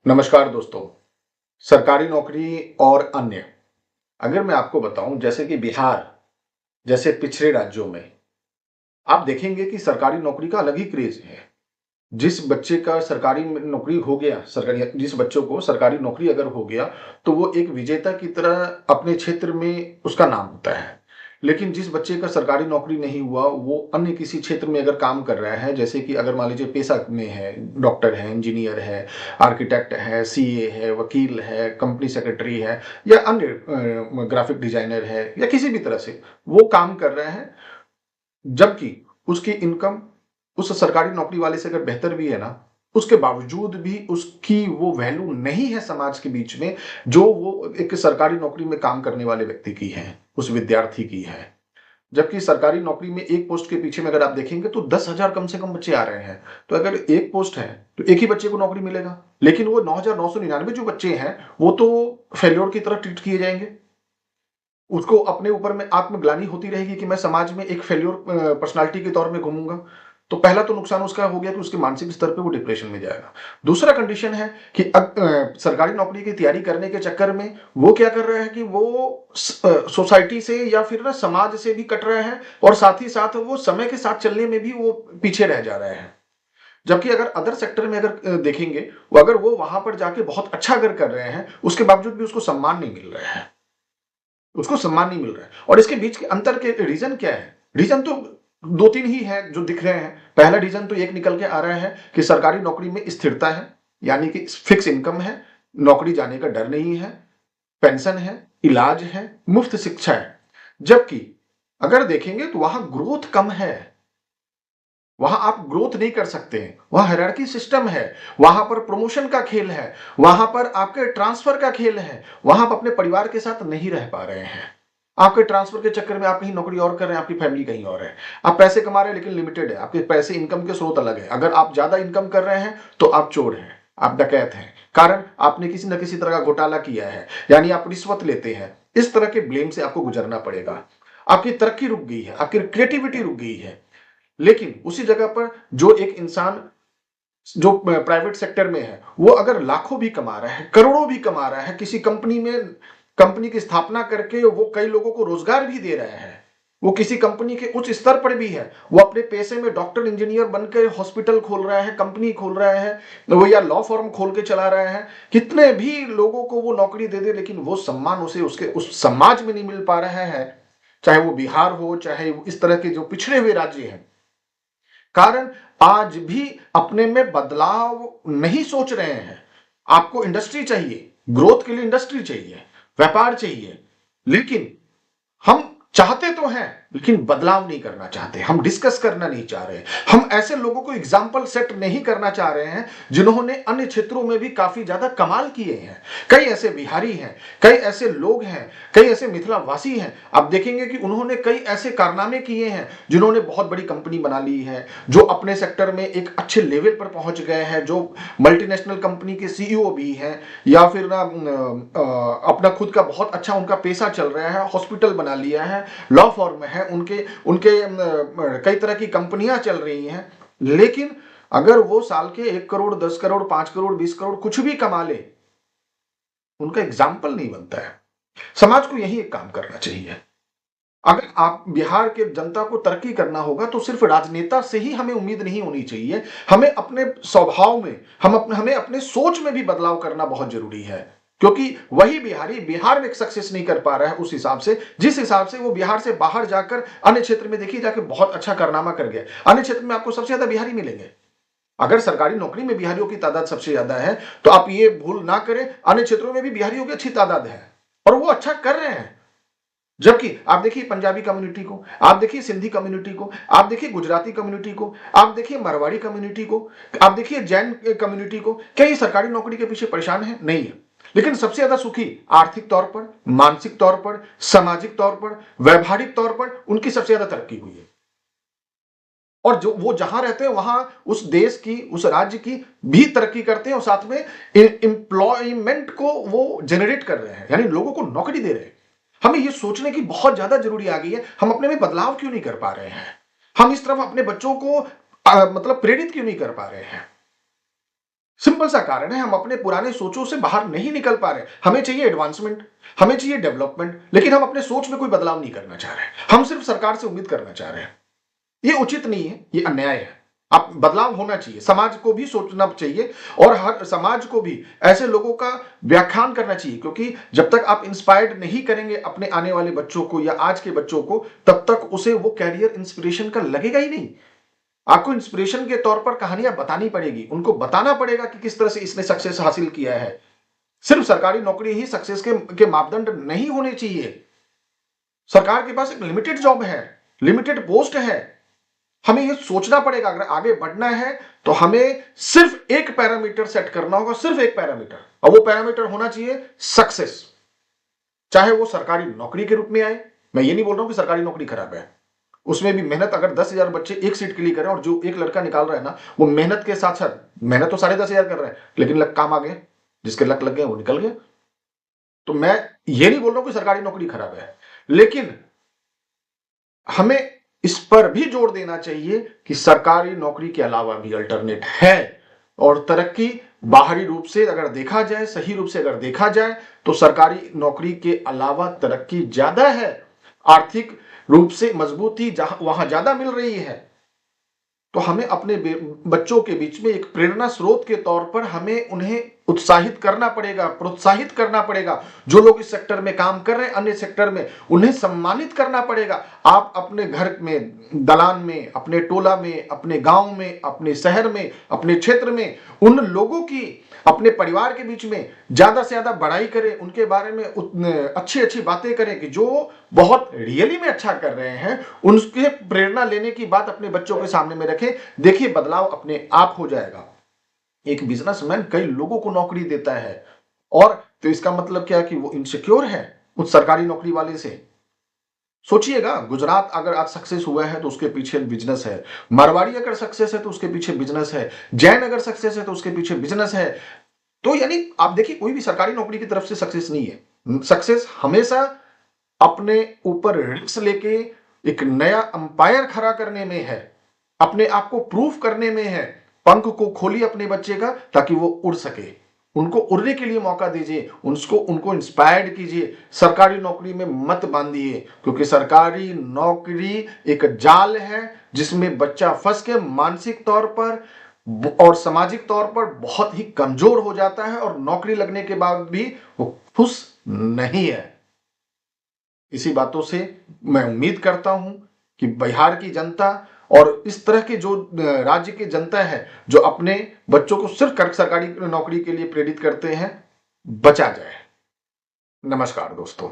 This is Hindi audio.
नमस्कार दोस्तों। सरकारी नौकरी और अन्य, अगर मैं आपको बताऊं जैसे कि बिहार जैसे पिछड़े राज्यों में आप देखेंगे कि सरकारी नौकरी का अलग ही क्रेज है। जिस बच्चे का सरकारी नौकरी हो गया, सरकारी जिस बच्चों को सरकारी नौकरी अगर हो गया तो वो एक विजेता की तरह अपने क्षेत्र में उसका नाम होता है। लेकिन जिस बच्चे का सरकारी नौकरी नहीं हुआ वो अन्य किसी क्षेत्र में अगर काम कर रहा है, जैसे कि अगर मान लीजिए पेशा में है, डॉक्टर है, इंजीनियर है, आर्किटेक्ट है, सीए है, वकील है, कंपनी सेक्रेटरी है या अन्य ग्राफिक डिजाइनर है या किसी भी तरह से वो काम कर रहा है, जबकि उसकी इनकम उस सरकारी नौकरी वाले से अगर बेहतर भी है ना, उसके बावजूद भी उसकी वो वैल्यू नहीं है समाज के बीच में, जो वो एक सरकारी नौकरी में काम करने वाले व्यक्ति की है, उस विद्यार्थी की है। जबकि सरकारी नौकरी में एक पोस्ट के पीछे में अगर आप देखेंगे तो 10,000 कम से कम बच्चे आ रहे हैं। तो अगर एक पोस्ट है, तो एक ही बच्चे को नौकरी मिलेगा। लेकिन वो 9,999 जो बच्चे हैं, वो तो फेल्योर की तरह ट्रीट किए जाएंगे। उसको अपने ऊपर में आत्मग्लानि होती रहेगी कि मैं समाज में एक फेल्योर पर्सनालिटी के तौर में घूमूंगा। तो पहला तो नुकसान उसका हो गया कि उसके मानसिक स्तर पे वो डिप्रेशन में जाएगा। दूसरा कंडीशन है कि सरकारी नौकरी की तैयारी करने के चक्कर में वो क्या कर रहा है कि वो सोसाइटी से या फिर ना समाज से भी कट रहा है और साथ ही साथ वो समय के साथ चलने में भी वो पीछे रह जा रहे हैं। जबकि अगर अदर सेक्टर में अगर देखेंगे, वो अगर वो वहां पर जाके बहुत अच्छा अगर कर रहे हैं, उसके बावजूद भी उसको सम्मान नहीं मिल रहा है। उसको सम्मान नहीं मिल रहा है। और इसके बीच के अंतर के रीजन क्या है? रीजन तो दो तीन ही है जो दिख रहे हैं। पहला रीजन तो एक निकल के आ रहा है कि सरकारी नौकरी में स्थिरता है, यानी कि फिक्स इनकम है, नौकरी जाने का डर नहीं है, पेंशन है, इलाज है, मुफ्त शिक्षा है। जबकि अगर देखेंगे तो वहां ग्रोथ कम है, वहां आप ग्रोथ नहीं कर सकते हैं, वहां हायरार्की सिस्टम है, वहां पर प्रमोशन का खेल है, वहां पर आपके ट्रांसफर का खेल है, वहां आप अपने परिवार के साथ नहीं रह पा रहे हैं। आपके ट्रांसफर के चक्कर में आप कहीं नौकरी और कर रहे हैं, आपकी फैमिली कहीं और है। आप पैसे कमा रहे हैं लेकिन लिमिटेड है, आपके पैसे इनकम के स्रोत अलग है। अगर आप ज्यादा इनकम कर रहे हैं तो आप चोर हैं, आप डकैत हैं, कारण आपने किसी न किसी तरह का घोटाला किया है, यानी आप रिश्वत लेते हैं। इस तरह के ब्लेम से आपको गुजरना पड़ेगा। आपकी तरक्की रुक गई है, आपकी क्रिएटिविटी रुक गई है। लेकिन उसी जगह पर जो एक इंसान जो प्राइवेट सेक्टर में है, वो अगर लाखों भी कमा रहा है, करोड़ों भी कमा रहा है, किसी कंपनी में कंपनी की स्थापना करके वो कई लोगों को रोजगार भी दे रहा है, वो किसी कंपनी के उच्च स्तर पर भी है, वो अपने पैसे में डॉक्टर इंजीनियर बनकर हॉस्पिटल खोल रहा है, कंपनी खोल रहा है, वो या लॉ फर्म खोल के चला रहा है, कितने भी लोगों को वो नौकरी दे दे, लेकिन वो सम्मान उसे उसके उस समाज में नहीं मिल पा रहा है। चाहे वो बिहार हो, चाहे इस तरह के जो पिछड़े हुए राज्य हैं, कारण आज भी अपने में बदलाव नहीं सोच रहे हैं। आपको इंडस्ट्री चाहिए, ग्रोथ के लिए इंडस्ट्री चाहिए, व्यापार चाहिए, लेकिन हम चाहते तो हैं लेकिन बदलाव नहीं करना चाहते, हम डिस्कस करना नहीं चाह रहे। हम ऐसे लोगों को एग्जाम्पल सेट नहीं करना चाह रहे हैं जिन्होंने अन्य क्षेत्रों में भी काफी ज्यादा कमाल किए हैं। कई ऐसे बिहारी हैं, कई ऐसे लोग हैं, कई ऐसे मिथिलावासी हैं, आप देखेंगे कि उन्होंने कई ऐसे कारनामे किए हैं, जिन्होंने बहुत बड़ी कंपनी बना ली है, जो अपने सेक्टर में एक अच्छे लेवल पर पहुंच गए हैं, जो मल्टीनेशनल कंपनी के सीईओ भी हैं, या फिर ना अपना खुद का बहुत अच्छा उनका पैसा चल रहा है, हॉस्पिटल बना लिया है, लॉ फॉर्म है, उनके उनके कई तरह की कंपनियां चल रही हैं। लेकिन अगर वो साल के 1 करोड़, 10 करोड़, 5 करोड़, 20 करोड़ कुछ भी कमा ले, उनका एग्जाम्पल नहीं बनता है। समाज को यही एक काम करना चाहिए। अगर आप बिहार के जनता को तरक्की करना होगा तो सिर्फ राजनेता से ही हमें उम्मीद नहीं होनी चाहिए। हमें अपने स्वभाव में, हमें अपने सोच में भी बदलाव करना बहुत जरूरी है। क्योंकि वही बिहारी बिहार में सक्सेस नहीं कर पा रहा है उस हिसाब से, जिस हिसाब से वो बिहार से बाहर जाकर अन्य क्षेत्र में देखिए जाकर बहुत अच्छा कारनामा कर गया। अन्य क्षेत्र में आपको सबसे ज्यादा बिहारी मिलेंगे। अगर सरकारी नौकरी में बिहारियों की तादाद सबसे ज्यादा है तो आप ये भूल ना करें, अन्य क्षेत्रों में भी बिहारियों की अच्छी तादाद है और वो अच्छा कर रहे हैं। जबकि आप देखिए पंजाबी कम्युनिटी को, आप देखिए सिंधी कम्युनिटी को, आप देखिए गुजराती कम्युनिटी को, आप देखिए मारवाड़ी कम्युनिटी को, आप देखिए जैन कम्युनिटी को, क्या ये सरकारी नौकरी के पीछे परेशान है? नहीं है। लेकिन सबसे ज्यादा सुखी आर्थिक तौर पर, मानसिक तौर पर, सामाजिक तौर पर, व्यवहारिक तौर पर उनकी सबसे ज्यादा तरक्की हुई है। और जो वो जहां रहते हैं वहां उस देश की, उस राज्य की भी तरक्की करते हैं और साथ में एम्प्लॉयमेंट को वो जनरेट कर रहे हैं, यानी लोगों को नौकरी दे रहे हैं। हमें ये सोचने की बहुत ज्यादा जरूरी आ गई है, हम अपने में बदलाव क्यों नहीं कर पा रहे हैं? हम इस तरफ अपने बच्चों को मतलब प्रेरित क्यों नहीं कर पा रहे हैं? सिंपल सा कारण है, हम अपने पुराने सोचों से बाहर नहीं निकल पा रहे। हमें चाहिए एडवांसमेंट, हमें चाहिए डेवलपमेंट, लेकिन हम अपने सोच में कोई बदलाव नहीं करना चाह रहे। हम सिर्फ सरकार से उम्मीद करना चाह रहे हैं। ये उचित नहीं है, ये अन्याय है। आप बदलाव होना चाहिए, समाज को भी सोचना चाहिए और हर समाज को भी ऐसे लोगों का व्याख्यान करना चाहिए, क्योंकि जब तक आप इंस्पायर्ड नहीं करेंगे अपने आने वाले बच्चों को या आज के बच्चों को, तब तक उसे वो कैरियर इंस्पिरेशन का लगेगा ही नहीं। आपको इंस्पिरेशन के तौर पर कहानियां बतानी पड़ेगी, उनको बताना पड़ेगा कि किस तरह से इसने सक्सेस हासिल किया है। सिर्फ सरकारी नौकरी ही सक्सेस के मापदंड नहीं होने चाहिए। सरकार के पास एक लिमिटेड जॉब है, लिमिटेड पोस्ट है। हमें ये सोचना पड़ेगा, अगर आगे बढ़ना है तो हमें सिर्फ एक पैरामीटर सेट करना होगा, सिर्फ एक पैरामीटर, और वो पैरामीटर होना चाहिए सक्सेस। चाहे वो सरकारी नौकरी के रूप में आए। मैं ये नहीं बोल रहा हूं कि सरकारी नौकरी खराब है, उसमें भी मेहनत, अगर 10,000 बच्चे एक सीट के लिए करें और जो एक लड़का निकाल रहा है ना, वो मेहनत के साथ साथ, मेहनत तो 10,500 कर रहे हैं, लेकिन लक काम आ गए, जिसके लक लग गए वो निकल गए। तो मैं ये नहीं बोल रहा हूं कि सरकारी नौकरी खराब है, लेकिन हमें इस पर भी जोर देना चाहिए कि सरकारी नौकरी के अलावा भी अल्टरनेट है। और तरक्की बाहरी रूप से अगर देखा जाए, सही रूप से अगर देखा जाए, तो सरकारी नौकरी के अलावा तरक्की ज्यादा है। आर्थिक रूप से मजबूती जहां वहां ज्यादा मिल रही है। तो हमें अपने बच्चों के बीच में एक प्रेरणा स्रोत के तौर पर हमें उन्हें उत्साहित करना पड़ेगा, प्रोत्साहित करना पड़ेगा। जो लोग इस सेक्टर में काम कर रहे हैं, अन्य सेक्टर में, उन्हें सम्मानित करना पड़ेगा। आप अपने घर में, दलान में, अपने टोला में, अपने गांव में, अपने शहर में, अपने क्षेत्र में उन लोगों की, अपने परिवार के बीच में ज्यादा से ज्यादा बड़ाई करें, उनके बारे में अच्छी अच्छी बातें करें कि जो बहुत रियली में अच्छा कर रहे हैं, उनके प्रेरणा लेने की बात अपने बच्चों के सामने में रखें। देखिए बदलाव अपने आप हो जाएगा। एक बिजनेसमैन कई लोगों को नौकरी देता है, और तो इसका मतलब क्या कि वो इनसिक्योर है उस सरकारी नौकरी वाले से? सोचिएगा, गुजरात अगर आज सक्सेस हुआ है तो उसके पीछे बिजनेस है, मारवाड़ी अगर सक्सेस है तो उसके पीछे बिजनेस है, जैन अगर सक्सेस है तो उसके पीछे बिजनेस है। तो यानी आप देखिए, कोई भी सरकारी नौकरी की तरफ से सक्सेस नहीं है। सक्सेस हमेशा अपने ऊपर रिस्क लेके एक नया अंपायर खड़ा करने में है, अपने आप को प्रूफ करने में है। पंख को खोलिए अपने बच्चे का, ताकि वो उड़ सके। उनको उड़ने के लिए मौका दीजिए, उनको इंस्पायर्ड कीजिए। सरकारी नौकरी में मत बांधिए, क्योंकि सरकारी नौकरी एक जाल है जिसमें बच्चा फंस के मानसिक तौर पर और सामाजिक तौर पर बहुत ही कमजोर हो जाता है, और नौकरी लगने के बाद भी वो खुश नहीं है। इसी बातों से मैं उम्मीद करता हूं कि बिहार की जनता और इस तरह के जो राज्य की जनता है, जो अपने बच्चों को सिर्फ सरकारी नौकरी के लिए प्रेरित करते हैं, बचा जाए। नमस्कार दोस्तों।